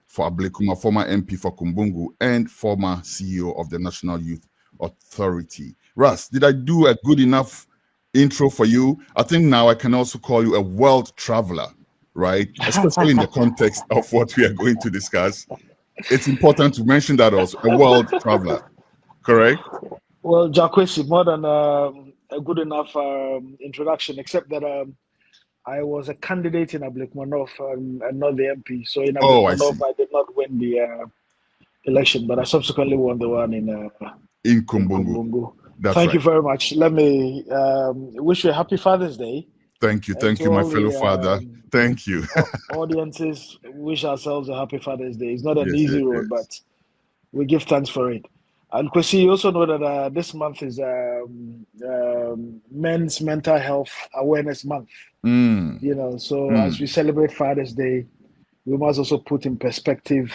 for Ablekuma, former MP for Kumbungu, and former CEO of the National Youth Authority. Ras, did I do a good enough intro for you? I think now I can also call you a world traveler, right? Especially in the context of what we are going to discuss. It's important to mention that also, a world traveler, correct? Well, Jacquesi, more than a good enough introduction, except that I was a candidate in Ablikmanov and not the MP. So in Ablikmanov, I did not win the election, but I subsequently won the one in Kumbungu. Thank you very much. Let me wish you a happy Father's Day. Thank you, my fellow father. Thank you. Audiences, wish ourselves a happy Father's Day. It's not an easy road, but we give thanks for it. And Kwesi, you also know that this month is Men's Mental Health Awareness Month. You know, so as we celebrate Father's Day, we must also put in perspective,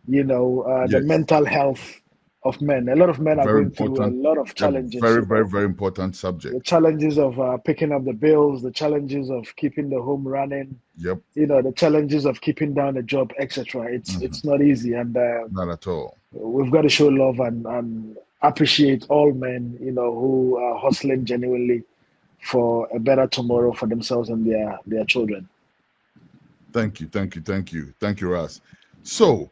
you know, the mental health of men. A lot of men are going through a lot of challenges. Very important subject. The challenges of picking up the bills, the challenges of keeping the home running. Yep. You know, the challenges of keeping down a job, etc. It's not easy, and not at all. We've got to show love and appreciate all men, you know, who are hustling genuinely for a better tomorrow for themselves and their children. Thank you, Ras. So,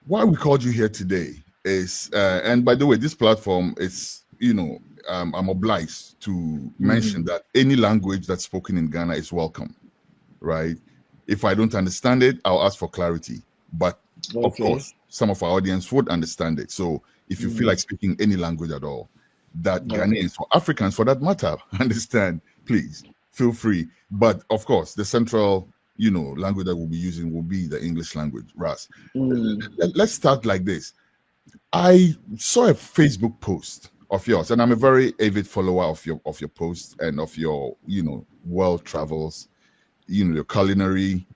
why we called you here today is, and by the way, this platform is, you know, I'm obliged to mention that any language that's spoken in Ghana is welcome, right? If I don't understand it, I'll ask for clarity. But of course, some of our audience would understand it. So if you feel like speaking any language at all, that Ghanaians or Africans for that matter understand, please feel free. But of course, the central, you know, language that we'll be using will be the English language, Ras. Let's start like this. I saw a Facebook post of yours, and I'm a very avid follower of your posts and of your, you know, world travels, you know, your culinary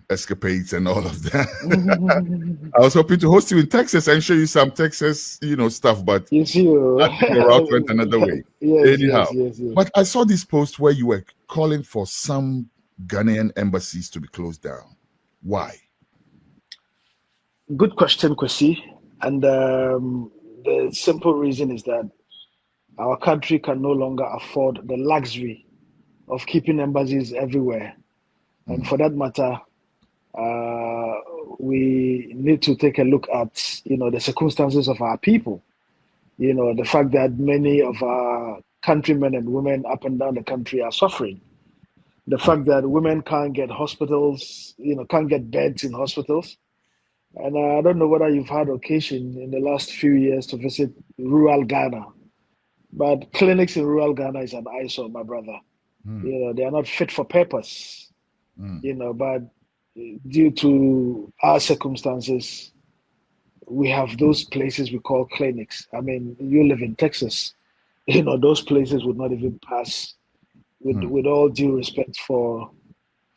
escapades and all of that. I was hoping to host you in Texas and show you some Texas, you know, stuff, but your route went another way. Yes. But I saw this post where you were calling for some Ghanaian embassies to be closed down. Why? Good question, Kwesi. And the simple reason is that our country can no longer afford the luxury of keeping embassies everywhere. And for that matter, we need to take a look at, you know, the circumstances of our people. You know, the fact that many of our countrymen and women up and down the country are suffering. The fact that women can't get hospitals, you know, can't get beds in hospitals. And I don't know whether you've had occasion in the last few years to visit rural Ghana, but clinics in rural Ghana is an eyesore, my brother. You know, they are not fit for purpose. You know, but due to our circumstances, we have those places we call clinics. I mean, you live in Texas, you know, those places would not even pass with all due respect for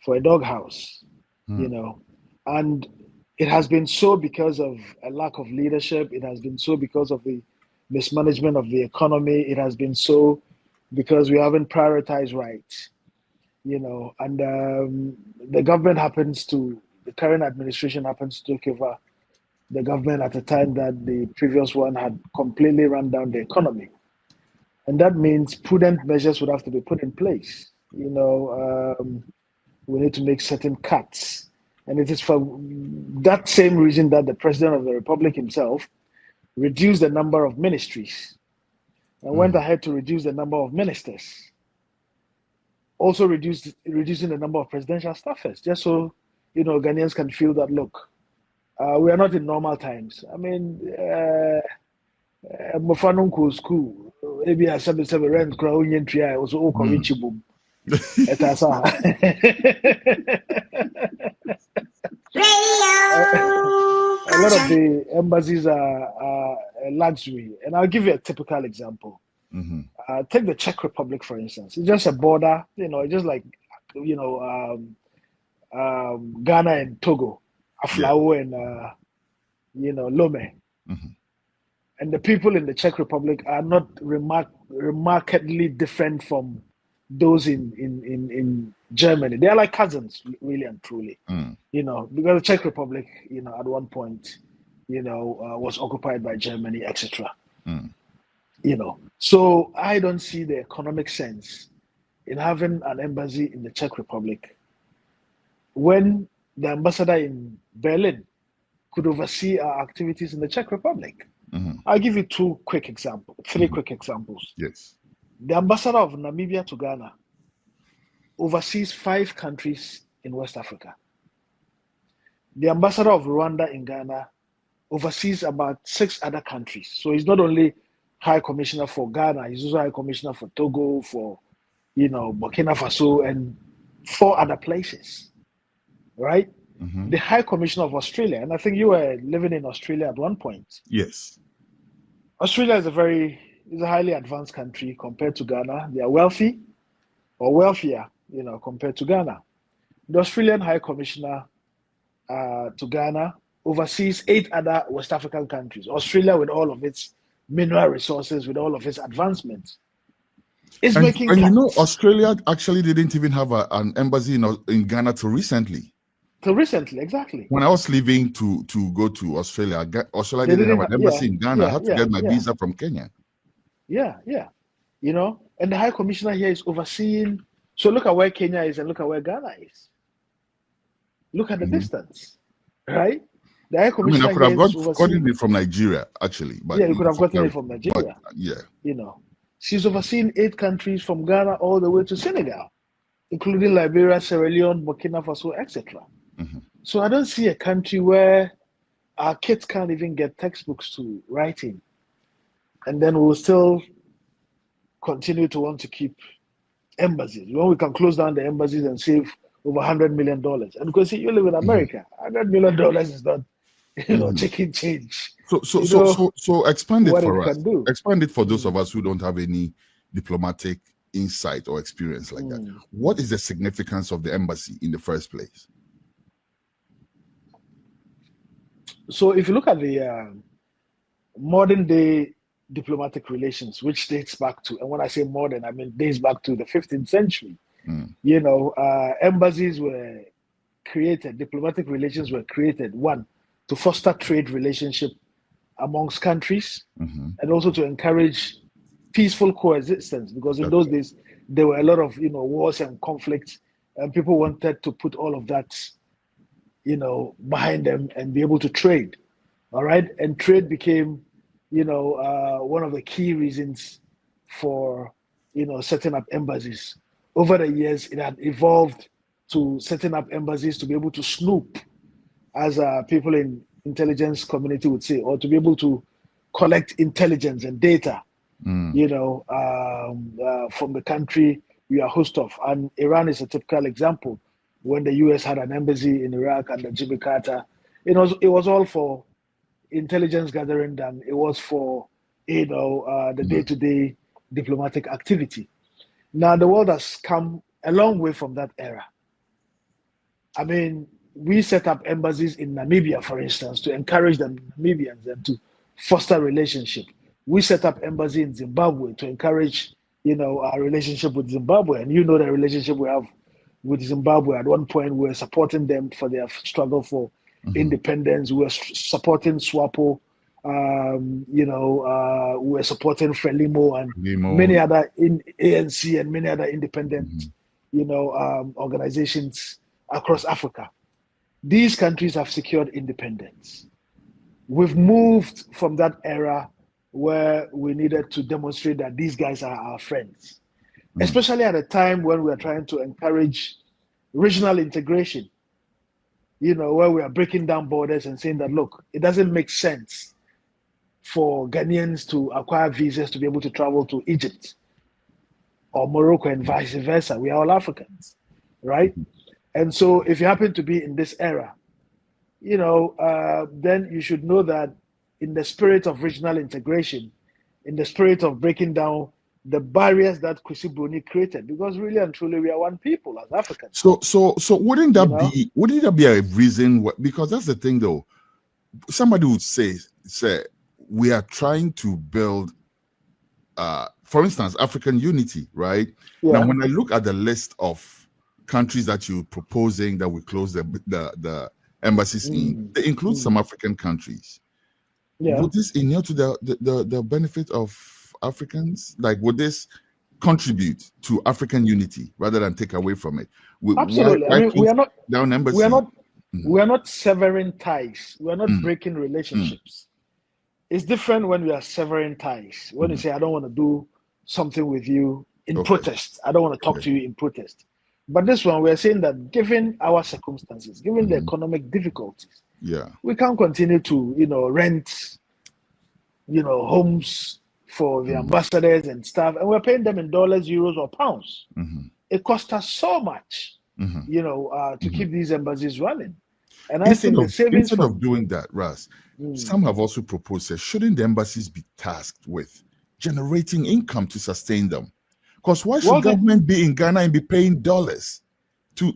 a doghouse, you know. And it has been so because of a lack of leadership. It has been so because of the mismanagement of the economy. It has been so because we haven't prioritized right. You know, and the current administration happens to take over the government at a time that the previous one had completely run down the economy. And that means prudent measures would have to be put in place. You know, we need to make certain cuts. And it is for that same reason that the President of the Republic himself reduced the number of ministries and went ahead to reduce the number of ministers. Also reducing the number of presidential staffers, just so, you know, Ghanaians can feel that, look, we are not in normal times. I mean, Mofanunku school, maybe I said rent crowd entry, also Okorichibum. A lot of the embassies are a luxury, and I'll give you a typical example. Take the Czech Republic, for instance. It's just a border, you know, just like, you know, Ghana and Togo, Aflao and, you know, Lome. And the people in the Czech Republic are not remarkably different from those in Germany. They are like cousins, really and truly. Mm. Because the Czech Republic, at one point, was occupied by Germany, etc. Mm. So I don't see the economic sense in having an embassy in the Czech Republic when the ambassador in Berlin could oversee our activities in the Czech Republic. Mm-hmm. I'll give you three quick examples. Yes. The ambassador of Namibia to Ghana oversees 5 countries in West Africa. The ambassador of Rwanda in Ghana oversees about 6 other countries. So he's not only High Commissioner for Ghana, he's also High Commissioner for Togo, for Burkina Faso, and 4 other places, right? Mm-hmm. The High Commissioner of Australia, and I think you were living in Australia at one point. Yes. Australia is a highly advanced country compared to Ghana. They are wealthy or wealthier, compared to Ghana. The Australian High Commissioner to Ghana oversees 8 other West African countries. Australia, with all of its mineral resources, with all of its advancements, is making cuts. Australia actually didn't even have an embassy in Ghana till recently. Till recently, exactly. When I was leaving to go to Australia, Australia didn't have an embassy in Ghana. I had to get my visa from Kenya. Yeah. And the High Commissioner here is overseeing. So look at where Kenya is and look at where Ghana is. Look at the distance, right? The High Commissioner I could have gotten it from Nigeria, actually. But you could have gotten it from Nigeria. But, she's overseeing 8 countries from Ghana all the way to Senegal, including Liberia, Sierra Leone, Burkina Faso, etc. Mm-hmm. So I don't see a country where our kids can't even get textbooks to write in, and then we'll still continue to want to keep embassies when we can close down the embassies and save over $100 million. And because you live in America, $100 million is not, chicken change. So expand it for us. Do. Expand it for those of us who don't have any diplomatic insight or experience like that. What is the significance of the embassy in the first place? So if you look at the modern day diplomatic relations, which dates back to, and when I say modern, I mean dates back to the 15th century. Embassies were created, diplomatic relations were created, one, to foster trade relationship amongst countries, and also to encourage peaceful coexistence, because in those days there were a lot of wars and conflicts, and people wanted to put all of that behind them and be able to trade. All right, and trade became one of the key reasons for setting up embassies. Over the years, it had evolved to setting up embassies to be able to snoop, as people in intelligence community would say, or to be able to collect intelligence and data, from the country we are host of. And Iran is a typical example. When the US had an embassy in Iraq under Jimmy Carter, it was all for intelligence gathering than it was for the day-to-day diplomatic activity. Now the world has come a long way from that era. I mean, we set up embassies in Namibia, for instance, to encourage the Namibians and to foster relationship. We set up embassy in Zimbabwe to encourage our relationship with Zimbabwe, and the relationship we have with Zimbabwe. At one point, we were supporting them for their struggle for independence. We were supporting SWAPO. We were supporting Frelimo and many other ANC and many other independent, organizations across Africa. These countries have secured independence. We've moved from that era where we needed to demonstrate that these guys are our friends, especially at a time when we are trying to encourage regional integration, where we are breaking down borders and saying that, look, it doesn't make sense for Ghanaians to acquire visas to be able to travel to Egypt or Morocco and vice versa. We are all Africans, right? And so if you happen to be in this era, then you should know that in the spirit of regional integration, in the spirit of breaking down the barriers that Kwesi Broni created, because really and truly we are one people as Africans. So wouldn't that be a reason? Because that's the thing, though. Somebody would say we are trying to build, for instance, African unity, right? Yeah. Now, when I look at the list of countries that you're proposing that we close the embassies in, they include some African countries. Yeah. Would this inure to the benefit of Africans? Like, would this contribute to African unity rather than take away from it? Absolutely. Why I mean, close down we are embassy? not we are not severing ties. We are not breaking Mm, relationships. It's different when we are severing ties. When you say, I don't want to do something with you in okay. protest. I don't want to talk to you in protest. But this one, we're saying that given our circumstances, given the economic difficulties, Yeah. we can't continue to, rent, homes for the ambassadors and stuff, and we're paying them in dollars, euros, or pounds. It costs us so much, to keep these embassies running. And I think the savings Instead of from doing that, Ras, some have also proposed that shouldn't the embassies be tasked with generating income to sustain them? Because why should government be in Ghana and be paying dollars to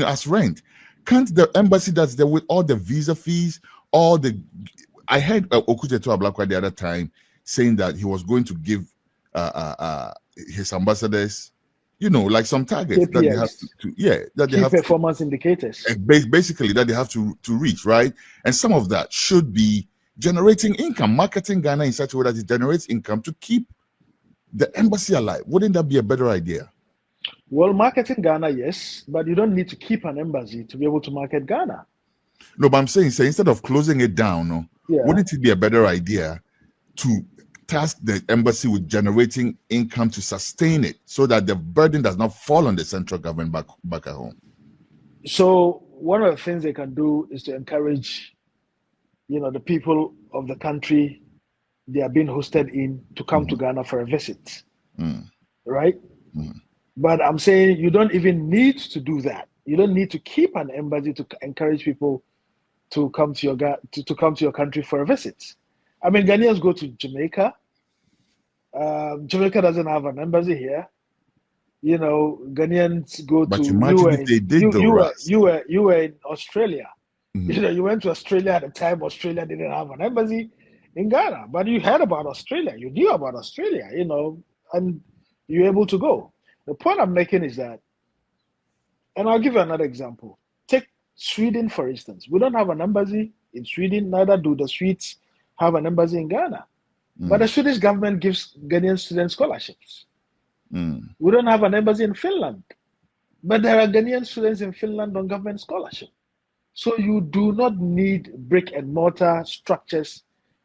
as rent? Can't the embassy that's there with all the visa fees, all the I heard Okucheto Ablakwa the other time saying that he was going to give his ambassadors, like some targets that they have KPIs, that they key have performance indicators. basically that they have to reach, right? And some of that should be generating income, marketing Ghana in such a way that it generates income to keep the embassy alive. Wouldn't that be a better idea? Well, marketing Ghana, yes, but you don't need to keep an embassy to be able to market Ghana. No, but I'm saying, instead of closing it down, wouldn't it be a better idea to task the embassy with generating income to sustain it so that the burden does not fall on the central government back at home? So one of the things they can do is to encourage, the people of the country they are being hosted in to come to Ghana for a visit, right? But I'm saying you don't even need to do that. You don't need to keep an embassy to encourage people to come to your country for a visit. I mean, Ghanaians go to Jamaica. Jamaica doesn't have an embassy here. Ghanaians go But to imagine if they did, you were in Australia. You went to Australia at the time Australia didn't have an embassy in Ghana, but you heard about Australia. You knew about Australia, and you're able to go. The point I'm making is that, and I'll give you another example. Take Sweden, for instance. We don't have an embassy in Sweden, neither do the Swedes have an embassy in Ghana. But the Swedish government gives Ghanaian students scholarships. We don't have an embassy in Finland, but there are Ghanaian students in Finland on government scholarship. So you do not need brick and mortar structures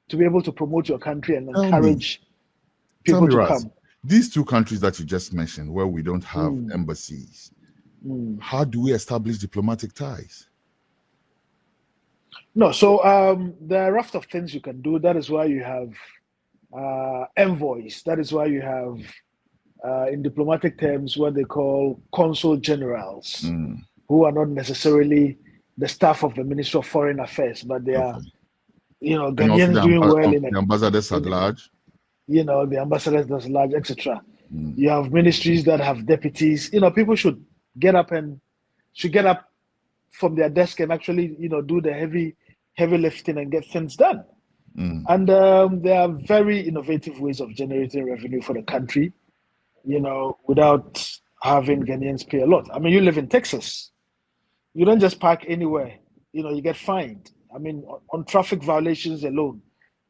to be able to promote your country and encourage people to come. These two countries that you just mentioned, where we don't have embassies, how do we establish diplomatic ties? No, so there are a raft of things you can do. That is why you have envoys. That is why you have, in diplomatic terms, what they call consul generals, who are not necessarily the staff of the Ministry of Foreign Affairs, but they are, Ghanaians doing well in the ambassadors at large. The ambassadors at large, etc. You have ministries that have deputies. People should get up from their desk and actually, do the heavy lifting and get things done. And there are very innovative ways of generating revenue for the country, without having Ghanaians pay a lot. I mean, you live in Texas. You don't just park anywhere. You get fined. I mean, on traffic violations alone,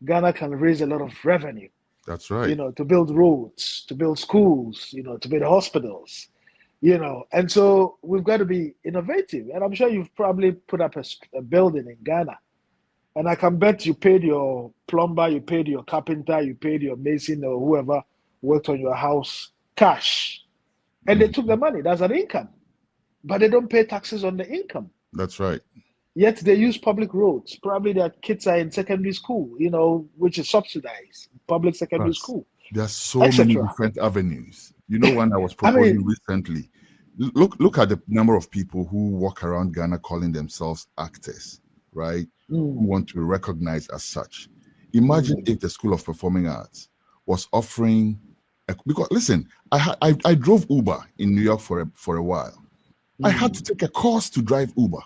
Ghana can raise a lot of revenue. That's right. To build roads, to build schools, to build hospitals, And so we've got to be innovative. And I'm sure you've probably put up a building in Ghana. And I can bet you paid your plumber, you paid your carpenter, you paid your mason or whoever worked on your house cash. And they took the money. That's an income. But they don't pay taxes on the income. That's right. Yet they use public roads. Probably their kids are in secondary school, which is subsidized, public secondary school. There are so many different avenues. One I was proposing recently. Look at the number of people who walk around Ghana calling themselves actors, right? Who want to be recognized as such. Imagine if the School of Performing Arts was offering, because listen, I drove Uber in New York for a while. I had to take a course to drive Uber.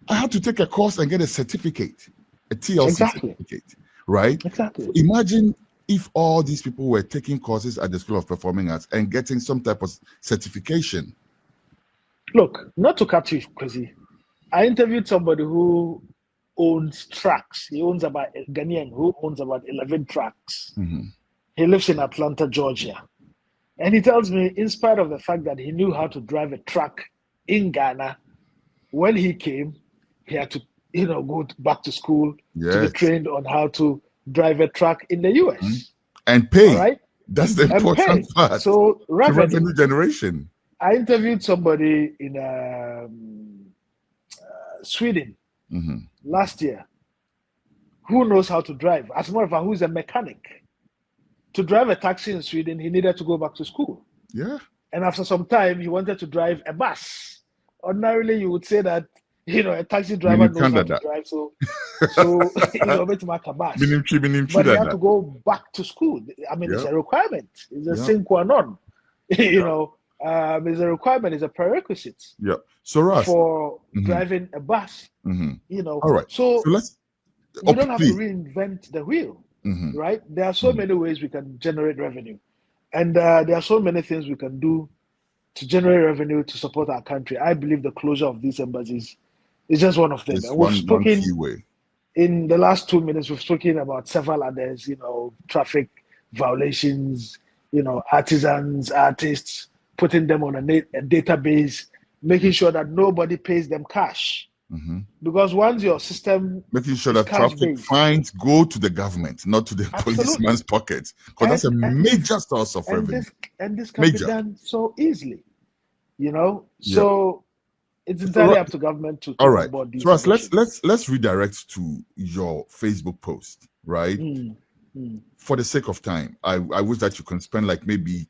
I had to take a course and get a certificate, a TLC certificate, right? Exactly. Imagine if all these people were taking courses at the School of Performing Arts and getting some type of certification? Look, not to cut you, Kwesi. I interviewed somebody who owns tracks. He owns about a Ghanaian who owns about 11 tracks. He lives in Atlanta, Georgia. And he tells me, in spite of the fact that he knew how to drive a truck in Ghana, when he came, he had to, go back to school to be trained on how to drive a truck in the US. And pay. All right? That's the important part. So revenue generation. I interviewed somebody in Sweden last year who knows how to drive. As a matter of fact, who's a mechanic. To drive a taxi in Sweden, he needed to go back to school. Yeah. And after some time, he wanted to drive a bus. Ordinarily, you would say that, a taxi driver knows how to drive, so to make a bus. But he had to go back to school. I mean, it's a requirement. It's a sine qua non. It's a requirement. It's a prerequisite. Yeah. So Ross, for driving a bus. All right. So let's. We don't have to reinvent the wheel, right? There are so many ways we can generate revenue, and there are so many things we can do to generate revenue to support our country. I believe the closure of these embassies is just one of them. It's and we've spoken key way. In the last 2 minutes. We've spoken about several others. Traffic violations. Artisans, artists, putting them on a database, making sure that nobody pays them cash. Because once your system, making sure that traffic fines go to the government, not to the policeman's pocket, because that's a major source of revenue. This can be done so easily, So it's entirely up to government to all right. So let's redirect to your Facebook post, right? For the sake of time, I wish that you can spend like maybe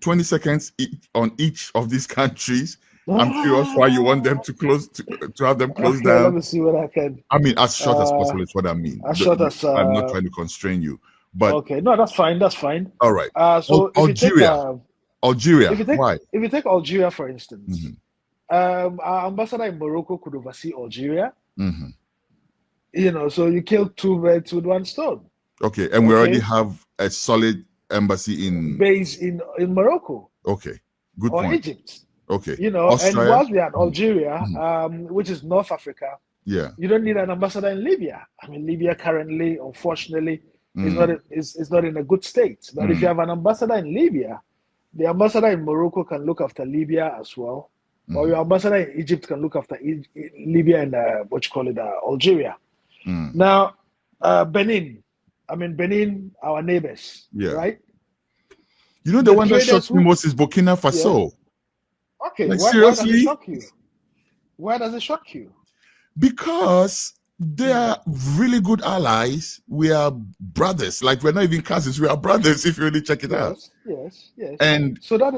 20 seconds on each of these countries. I'm curious why you want them to close to have them closed down. Let me see what I can. I mean, as short as possible is what I mean. As short as I'm not trying to constrain you, but okay, no, that's fine. That's fine. All right. So Algeria. Algeria. Why? If you take Algeria, for instance, our ambassador in Morocco could oversee Algeria. So you kill two birds with one stone. Okay, and we already have a solid embassy base in Morocco. Okay, good or point. Egypt. Okay, Austria, and whilst we are at Algeria, which is North Africa, you don't need an ambassador in Libya. I mean, Libya currently, unfortunately, is not in a good state. But if you have an ambassador in Libya, the ambassador in Morocco can look after Libya as well, or your ambassador in Egypt can look after Libya and Algeria. Now, Benin. I mean, Benin, our neighbors, right? The one that shocked me most is Burkina Faso. Yeah. Okay, like, why does it shock you? Why does it shock you? Because they are really good allies. We are brothers. Like, we're not even cousins. We are brothers if you really check it out. Yes. And so that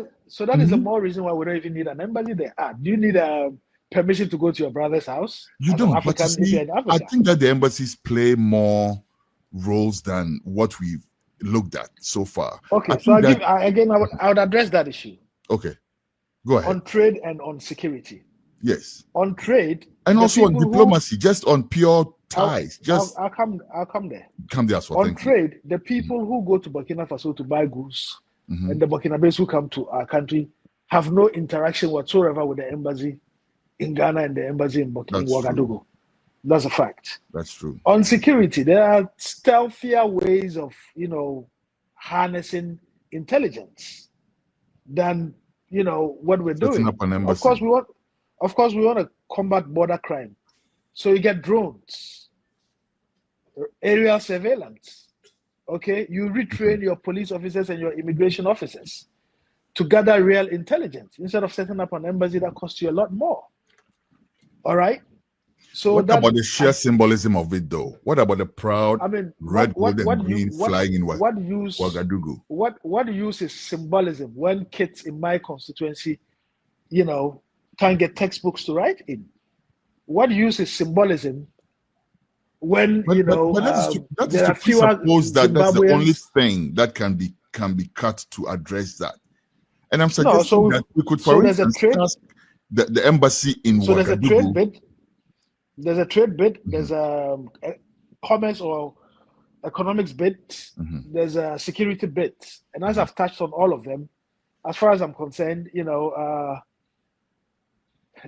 is the more reason why we don't even need an embassy there. Do you need permission to go to your brother's house? You don't. But you see, I think that the embassies play more roles than what we've looked at so far. Okay, so I would address that issue. Okay, go ahead. On trade and on security. Yes. On trade and also on diplomacy, just on pure ties. I'll come there. Come there as well. On trade, the people who go to Burkina Faso to buy goods and the Burkinabes who come to our country have no interaction whatsoever with the embassy in Ghana and the embassy in Ouagadougou. That's a fact. That's true. On security, there are stealthier ways of, harnessing intelligence than, what we're doing. Up an embassy. Of course, we want to combat border crime. So you get drones, aerial surveillance. Okay, you retrain your police officers and your immigration officers to gather real intelligence instead of setting up an embassy that costs you a lot more. All right. So what about the sheer symbolism of it, though? What about the proud red, gold, and green flying in Ouagadougou? What use is symbolism when kids in my constituency, can't get textbooks to write in? What use is symbolism when there are fewer? Suppose that that's the only thing that can be cut to address that. And I'm suggesting that we could, for instance, ask the embassy in Ouagadougou. There's a trade bid. There's a commerce or economics bit, there's a security bit, and as I've touched on all of them, as far as I'm concerned,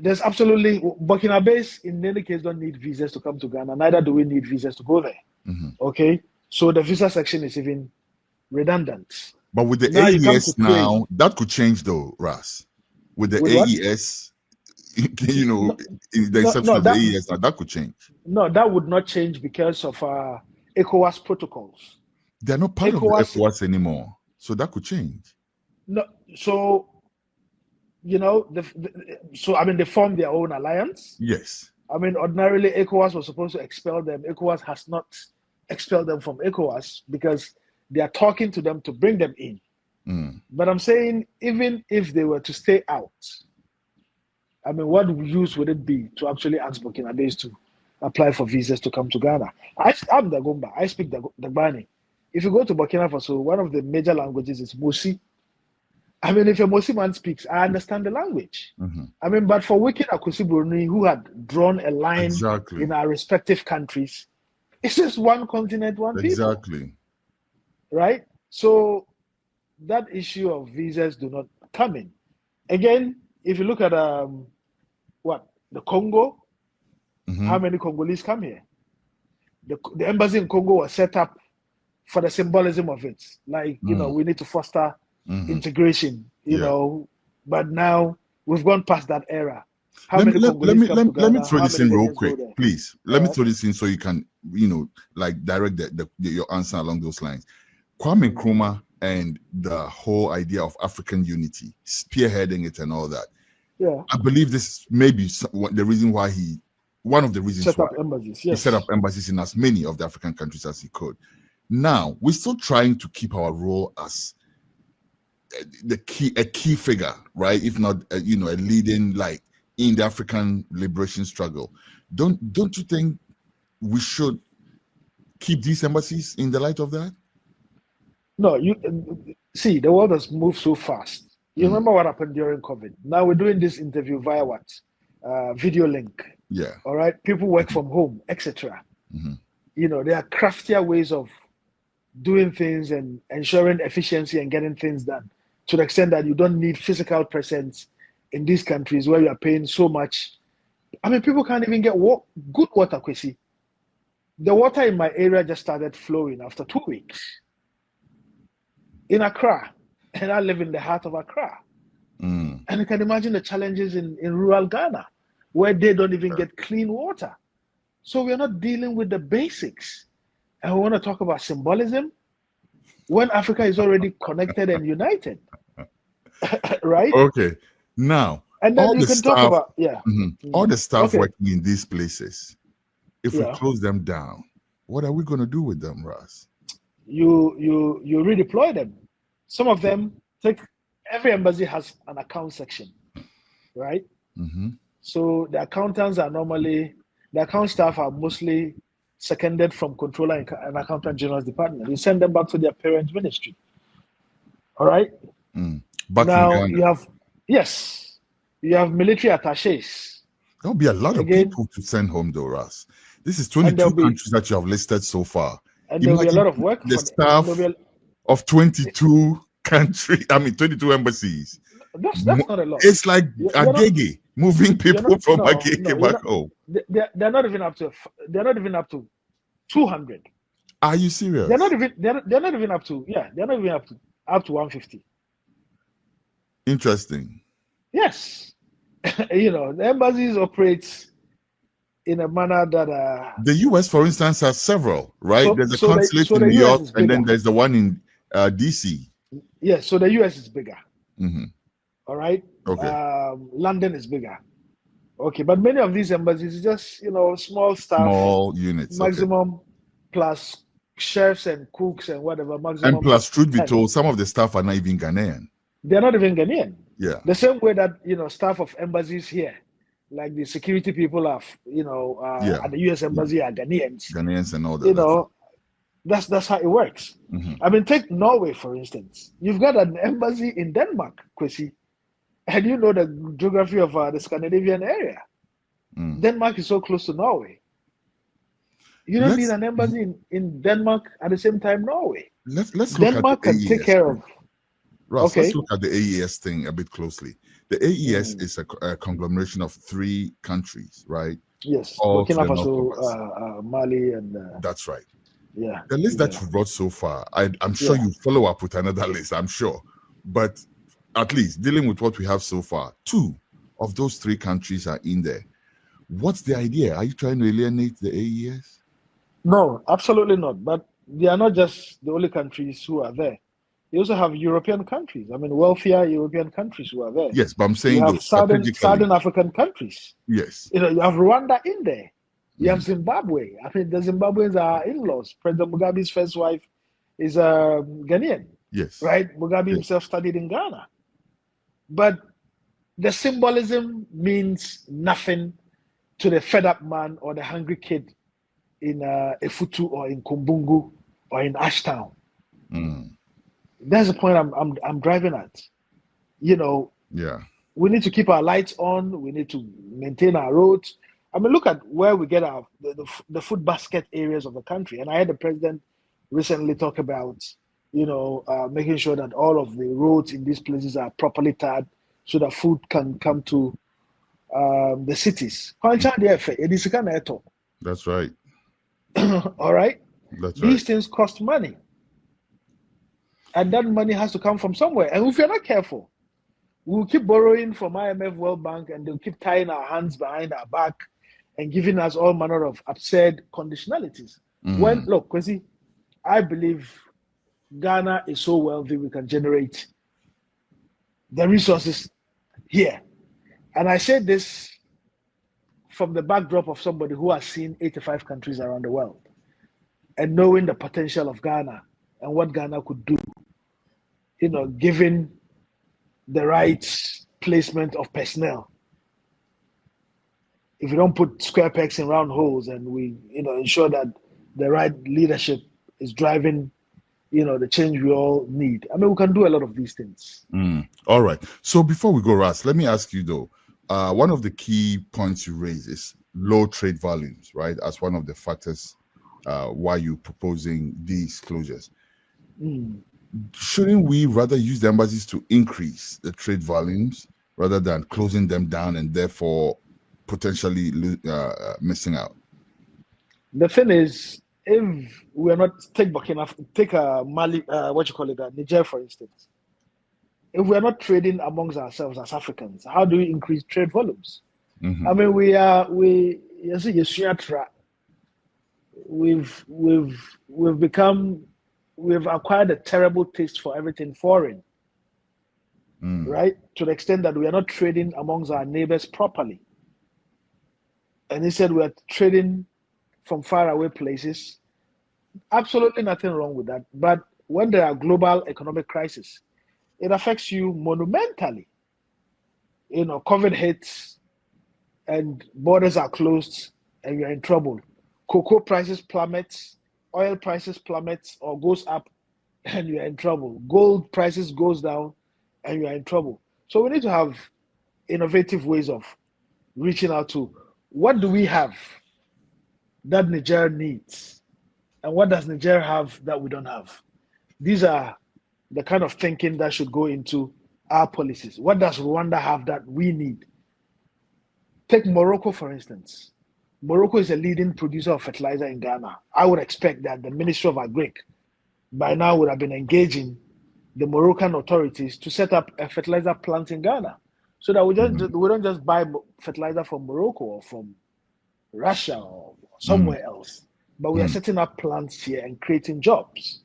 there's absolutely Burkina in any case don't need visas to come to Ghana. Neither do we need visas to go there. Okay, so the visa section is even redundant. But with the Now you come to AES now, that could change though, Ras. With the With what? AES, in the exception of the AES, that could change. No, that would not change because of ECOWAS protocols. They're not part of the ECOWAS anymore, so that could change. No, so they formed their own alliance. Yes. I mean, ordinarily ECOWAS was supposed to expel them. ECOWAS has not expelled them from ECOWAS because they are talking to them to bring them in. But I'm saying, even if they were to stay out, I mean, what use would it be to actually ask Burkinabes to apply for visas to come to Ghana? I'm Dagomba. I speak Dagbani. If you go to Burkina Faso, one of the major languages is Mosi. I mean, if a Mosi man speaks, I understand the language. I mean, but for Wiki Akusi Bruni, who had drawn a line in our respective countries, it's just one continent, one people. Exactly. Right? So that issue of visas do not come in. Again, if you look at the Congo, how many Congolese come here? The embassy in Congo was set up for the symbolism of it. Like, we need to foster integration, but now we've gone past that era. Let me throw this in real quick, please. Let me throw this in so you can, direct your answer along those lines. Kwame Nkrumah and the whole idea of African unity, spearheading it and all that. Yeah, I believe this may be the reason why one of the reasons set why up embassies. he set up embassies in as many of the African countries as he could. Now we're still trying to keep our role as a key figure, right? If not, a leading in the African liberation struggle. Don't you think we should keep these embassies in the light of that? No, you see, the world has moved so fast. You remember what happened during COVID? Now we're doing this interview via what? Video link. Yeah. All right. People work from home, etc. There are craftier ways of doing things and ensuring efficiency and getting things done, to the extent that you don't need physical presence in these countries where you are paying so much. I mean, people can't even get good water, Kwesi. The water in my area just started flowing after 2 weeks in Accra, and I live in the heart of Accra. And you can imagine the challenges in rural Ghana, where they don't even get clean water. So we're not dealing with the basics. And we want to talk about symbolism when Africa is already connected and united. Right? Okay. Now, and then you can talk about all the staff working in these places. If we close them down, what are we going to do with them, Ras? You redeploy them. Some of them every embassy has an account section, right? So the accountants are the account staff are mostly seconded from controller and accountant general's department. You send them back to their parent ministry. All right. Now you have military attaches. There'll be a lot of people to send home, though, Ras. This is 22 countries that you have listed so far. And there'll be a lot of work. The staff of 22 countries, 22 embassies. That's not a lot. It's like Agege, moving people from Agege back home. They're not even up to 200. Are you serious? They're not even up to 150. Interesting. Yes. The embassies operate in a manner that the US, for instance, has several, right? There's a consulate in New York, and then there's the one in DC. Yes, so the US is bigger. All right. Okay. London is bigger. Okay, but many of these embassies is just small staff, small units, maximum plus chefs and cooks and whatever maximum. And plus, truth be told, some of the staff are not even Ghanaian. They're not even Ghanaian. Yeah. The same way that staff of embassies here, like the security people at the US embassy are Ghanaians. Ghanaians and all that. That's how it works. I mean, take Norway for instance. You've got an embassy in Denmark, Kwesi, and you know the geography of the Scandinavian area. Denmark is so close to Norway. You don't need let's an embassy in Denmark at the same time Norway. let's look at the Denmark can take AES. care of. Ross, let's Okay. look at the AES thing a bit closely. The AES Mm. is a conglomeration of 3 countries, right? Yes, All to Burkina the north of Faso, us. Mali, and That's right. yeah, The list that Niger. you've brought so far, I'm sure Yeah. you follow up with another list, I'm sure. But at least dealing with what we have so far, 2 of those 3 countries are in there. What's the idea? Are you trying to alienate the AES? No, absolutely not. But they are not just the only countries who are there. You also have European countries. I mean, wealthier European countries who are there. Yes, but I'm You saying have though, strategically, Southern African countries. yes. You have Rwanda in there. You have Mhm. Zimbabwe. I mean, the Zimbabweans are in-laws. President Mugabe's first wife is Ghanaian, Yes. right? Mugabe Yes. himself studied in Ghana. But the symbolism means nothing to the fed-up man or the hungry kid in Efutu or in Kumbungu or in Ashtown. Mm. That's the point I'm driving at. Yeah. We need to keep our lights on. We need to maintain our roads. I mean, look at where we get the food basket areas of the country. And I had the president recently talk about, making sure that all of the roads in these places are properly tarred so that food can come to the cities. That's right. All right? That's right. These things cost money. And that money has to come from somewhere. And if you're not careful, we'll keep borrowing from IMF, World Bank, and they'll keep tying our hands behind our back and giving us all manner of absurd conditionalities. When, look, Kwesi, I believe Ghana is so wealthy we can generate the resources here. And I say this from the backdrop of somebody who has seen 85 countries around the world and knowing the potential of Ghana and what Ghana could do, given the right placement of personnel. If we don't put square pegs in round holes and we, ensure that the right leadership is driving, the change we all need. I mean, we can do a lot of these things. All right. So before we go, Ras, let me ask you though, one of the key points you raise is low trade volumes, right? As one of the factors why you're proposing these closures. Shouldn't we rather use the embassies to increase the trade volumes rather than closing them down and therefore potentially missing out? The thing is, if we are not take Mali, Niger for instance. If we are not trading amongst ourselves as Africans, how do we increase trade volumes? I mean, we've acquired a terrible taste for everything foreign, right? To the extent that we are not trading amongst our neighbors properly. And instead we are trading from faraway places. Absolutely nothing wrong with that. But when there are global economic crises, it affects you monumentally. COVID hits and borders are closed and you're in trouble. Cocoa prices plummets, oil prices plummets or goes up and you're in trouble. Gold prices goes down and you're in trouble. So we need to have innovative ways of reaching out to what do we have that Niger needs and what does Niger have that we don't have. These are the kind of thinking that should go into our policies. What does Rwanda have that we need? Take Morocco, for instance. Morocco is a leading producer of fertilizer in Ghana. I would expect that the Ministry of Agric by now would have been engaging the Moroccan authorities to set up a fertilizer plant in Ghana so that we don't just buy fertilizer from Morocco or from Russia or somewhere else, but we are setting up plants here and creating jobs.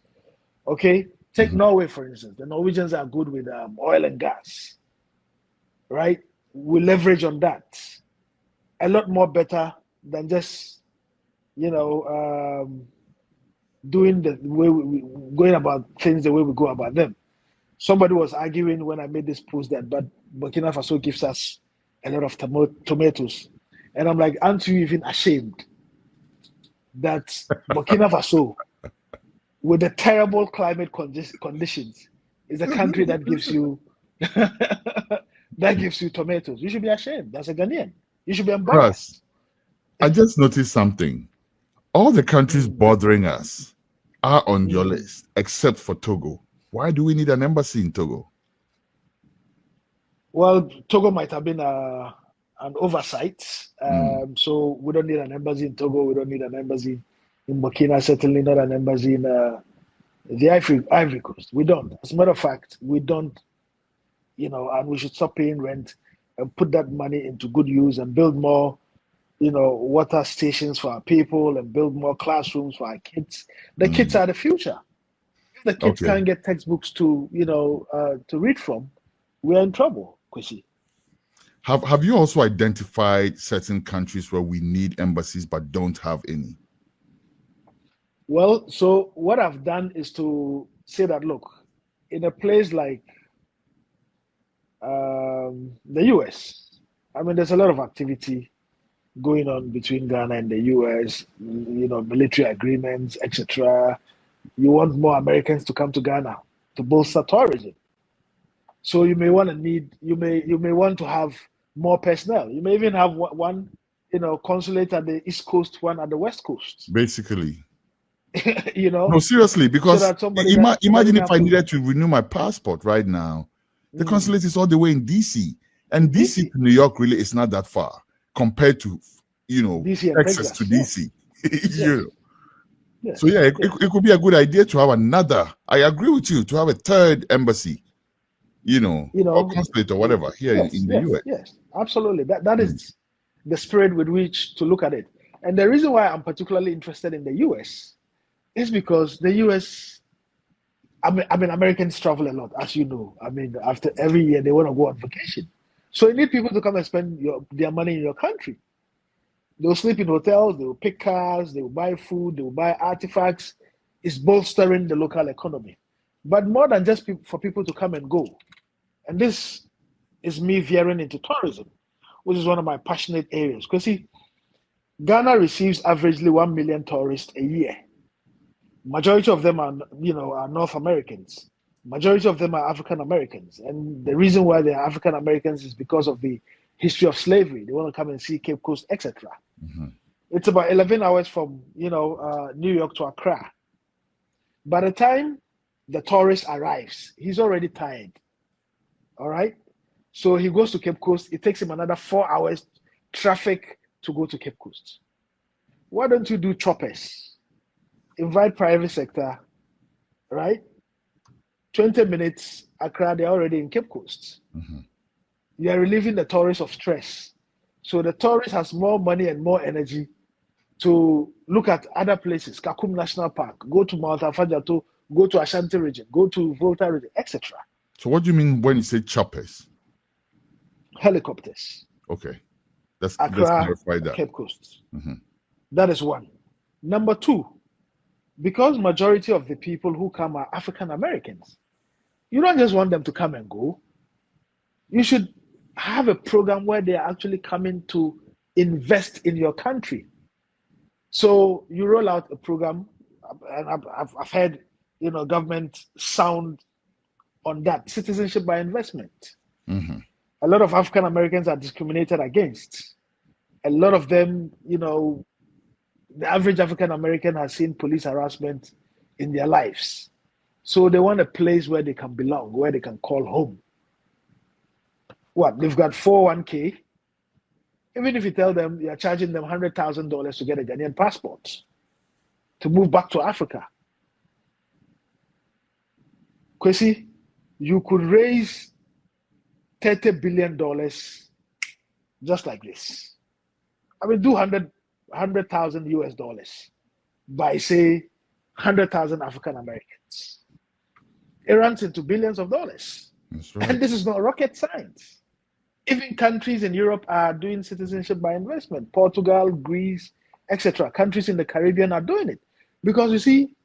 Okay? Take Norway, for instance. The Norwegians are good with oil and gas, right? We leverage on that. A lot more better than just, doing the way going about things the way we go about them. Somebody was arguing when I made this post that, but Burkina Faso gives us a lot of tomatoes. And I'm like, aren't you even ashamed that Burkina Faso, with the terrible climate conditions, is a country that gives you tomatoes? You should be ashamed. That's a Ghanaian. You should be embarrassed. I just noticed something. All the countries bothering us are on your Mm. list, except for Togo. Why do we need an embassy in Togo? Well, Togo might have been an oversight. Mm. So we don't need an embassy in Togo. We don't need an embassy in Burkina, certainly not an embassy in the Ivory Coast. We don't. As a matter of fact, we don't, and we should stop paying rent and put that money into good use and build more, water stations for our people and build more classrooms for our kids. The kids Mm. are the future. If the kids Okay. can't get textbooks to read from, we're in trouble, Kwesi. Have you also identified certain countries where we need embassies but don't have any? Well, so what I've done is to say that, look, in a place like the US, I mean, there's a lot of activity going on between Ghana and the US, military agreements, etc. You want more Americans to come to Ghana to bolster tourism. So you may want to you may want to have more personnel. You may even have one, consulate at the East Coast, one at the West Coast. Basically. No, you know, seriously, so because that somebody imagine doesn't if have I to. needed to renew my passport right now. The Mm, consulate is all the way in DC. And DC DC, to New York really is not that far compared to, DC and Texas to Texas. Yes, DC. yes, So yes, yeah, yes, it could be a good idea to have another. I agree with you to have a third embassy, or consulate or whatever here yes, in the yes, US. yes. Absolutely. That Mm. is the spirit with which to look at it. And the reason why I'm particularly interested in the US is because the US. I mean, Americans travel a lot, as you know. I mean, after every year they want to go on vacation, so you need people to come and spend their money in your country. They'll sleep in hotels, they will pick cars, they will buy food, they will buy artifacts. It's bolstering the local economy. But more than just for people to come and go. And this is me veering into tourism, which is one of my passionate areas. Because see, Ghana receives averagely 1 million tourists a year. Majority of them are North Americans. Majority of them are African Americans. And the reason why they are African Americans is because of the history of slavery. They want to come and see Cape Coast, etc. Mm-hmm. It's about 11 hours from New York to Accra. By the time the tourist arrives, he's already tired. All right. So he goes to Cape Coast. It takes him another 4 hours traffic to go to Cape Coast. Why don't you do choppers? Invite private sector, right? 20 minutes, Accra, they're already in Cape Coast. Mm-hmm. You are relieving the tourist of stress. So the tourist has more money and more energy to look at other places, Kakum National Park, go to Mount Afajato, go to Ashanti region, go to Volta region, etc. So what do you mean when you say choppers? Helicopters. Okay, let's Accra, clarify that. Cape Coast. Mm-hmm. That is one. Number two, because majority of the people who come are African Americans, you don't just want them to come and go. You should have a program where they are actually coming to invest in your country. So you roll out a program, and I've heard, government sound on that citizenship by investment. Mm-hmm. A lot of African Americans are discriminated against. A lot of them, the average African American has seen police harassment in their lives. So they want a place where they can belong, where they can call home. What? They've got 401k. Even if you tell them you're charging them $100,000 to get a Ghanaian passport to move back to Africa, Kwesi, you could raise $30 billion just like this. I mean, do 100,000 US dollars by, say, 100,000 African Americans. It runs into billions of dollars. That's right. And this is not rocket science. Even countries in Europe are doing citizenship by investment. Portugal, Greece, etc. Countries in the Caribbean are doing it. Because you see,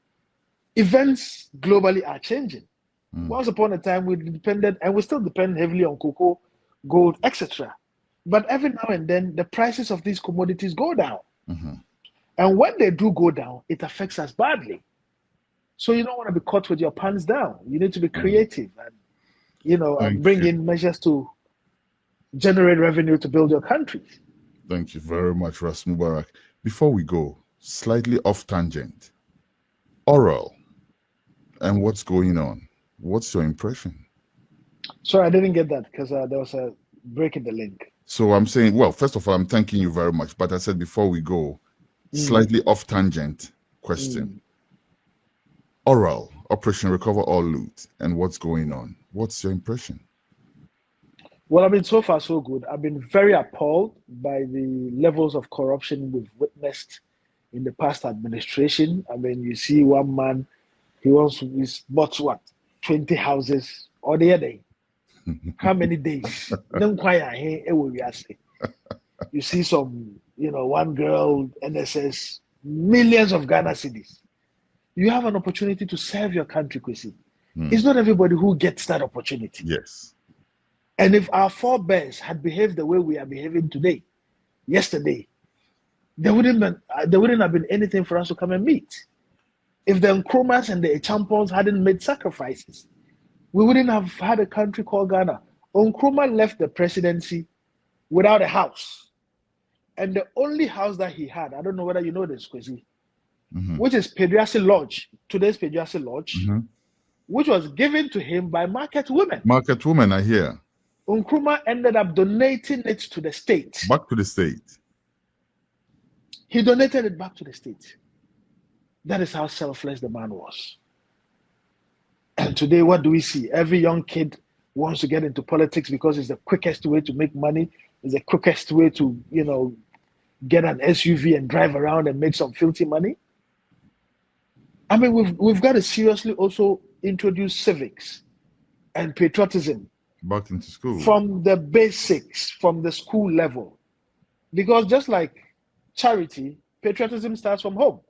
events globally are changing. Once upon a time, we depended, and we still depend heavily on cocoa, gold, etc. But every now and then, the prices of these commodities go down. Mm-hmm. And when they do go down, it affects us badly. So you don't want to be caught with your pants down. You need to be creative and bring in measures to generate revenue to build your country. Thank you very much, Ras Mubarak. Before we go, slightly off tangent. Oral and what's going on? What's your impression? Sorry, I didn't get that because there was a break in the link. So I'm saying, well, first of all, I'm thanking you very much. But I said before we go, slightly off tangent question. Oral, Operation Recover All Loot, and what's going on? What's your impression? Well, I mean, so far so good. I've been very appalled by the levels of corruption we've witnessed in the past administration. I mean, you see one man, he's bought what, 20 houses or the other day. How many days? Don't quite you see some, one girl, NSS, millions of Ghana cedis. You have an opportunity to serve your country, Kwesi. It's not everybody who gets that opportunity. Yes. And if our forebears had behaved the way we are behaving today, yesterday, there wouldn't have been anything for us to come and meet. If the Nkrumahs and the Echampons hadn't made sacrifices, we wouldn't have had a country called Ghana. Nkrumah left the presidency without a house. And the only house that he had, I don't know whether you know this, Kwesi, which is Peduasi Lodge, today's Peduasi Lodge, which was given to him by market women. Market women are here. Nkrumah ended up donating it to the state. Back to the state. He donated it back to the state. That is how selfless the man was. And today, what do we see? Every young kid wants to get into politics because it's the quickest way to make money. It's the quickest way to, get an SUV and drive around and make some filthy money. I mean, we've got to seriously also introduce civics and patriotism back into school from the basics, from the school level, because just like charity, patriotism starts from home.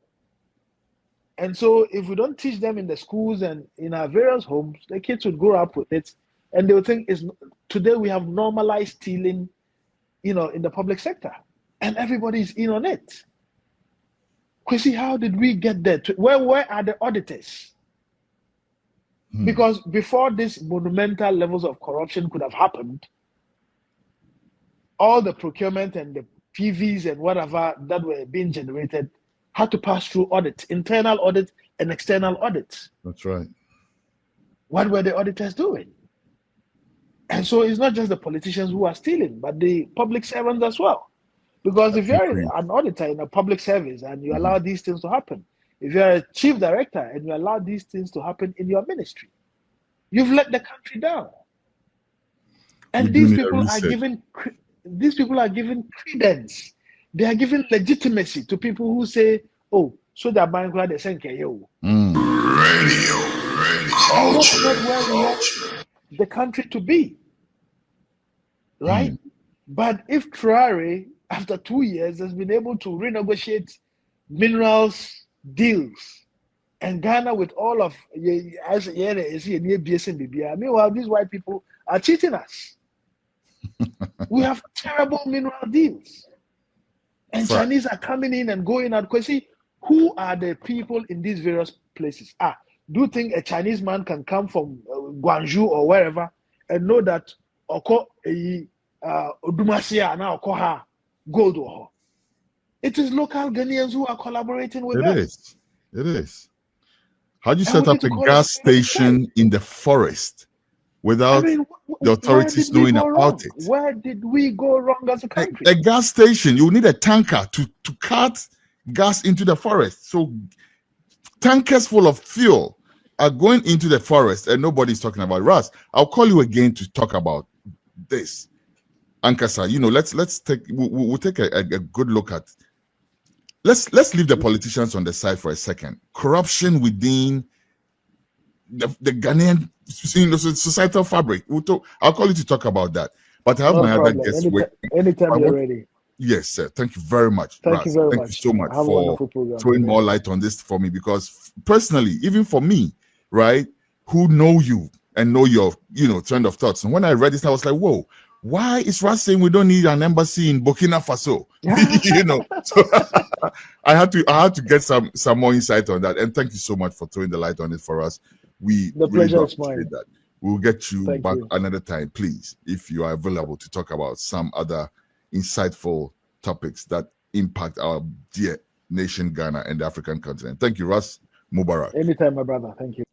And so if we don't teach them in the schools and in our various homes, the kids would grow up with it, and they would think today we have normalized stealing, in the public sector, and everybody's in on it. Kwesi, how did we get there? Where are the auditors? Because before these monumental levels of corruption could have happened, all the procurement and the PVs and whatever that were being generated had to pass through audit, internal audit and external audits. That's right. What were the auditors doing? And so it's not just the politicians who are stealing, but the public servants as well. Because if you're an auditor in a public service and you allow these things to happen, if you're a chief director and you allow these things to happen in your ministry, you've let the country down. And these people are given credence. They are giving legitimacy to people who say, "Oh, so that Bangla they send yo." Radio culture. That's not where we want the country to be, right? But if Traore, after 2 years, has been able to renegotiate minerals deals, and Ghana with all of meanwhile, these white people are cheating us. We have terrible mineral deals. And Chinese are coming in and going out. Kwesi, who are the people in these various places? Do you think a Chinese man can come from Guangzhou or wherever and know that Odumasia now gold? It is local Ghanaians who are collaborating with us. It is. How do you set up a gas station in the forest without the authorities knowing about it? Where did we go wrong as a country? A gas station, you need a tanker to cart gas into the forest. So tankers full of fuel are going into the forest and nobody's talking about it. Russ, I'll call you again to talk about this. Ankasa, we'll take a good look at. Let's leave the politicians on the side for a second. Corruption within the Ghanaian societal fabric. I'll call you to talk about that. But I have my other guests. Anytime you're ready. Yes, sir. Thank you very much. Thank you so much for throwing more light on this for me, because personally, even for me, right, who know you and know your, trend of thoughts. And when I read this, I was like, whoa, why is Ras saying we don't need an embassy in Burkina Faso? So I had to get some more insight on that. And thank you so much for throwing the light on it for us. The pleasure is mine. That. We'll get you back another time, please, if you are available to talk about some other insightful topics that impact our dear nation Ghana and the African continent. Thank you, Ras Mubarak. Anytime, my brother. Thank you.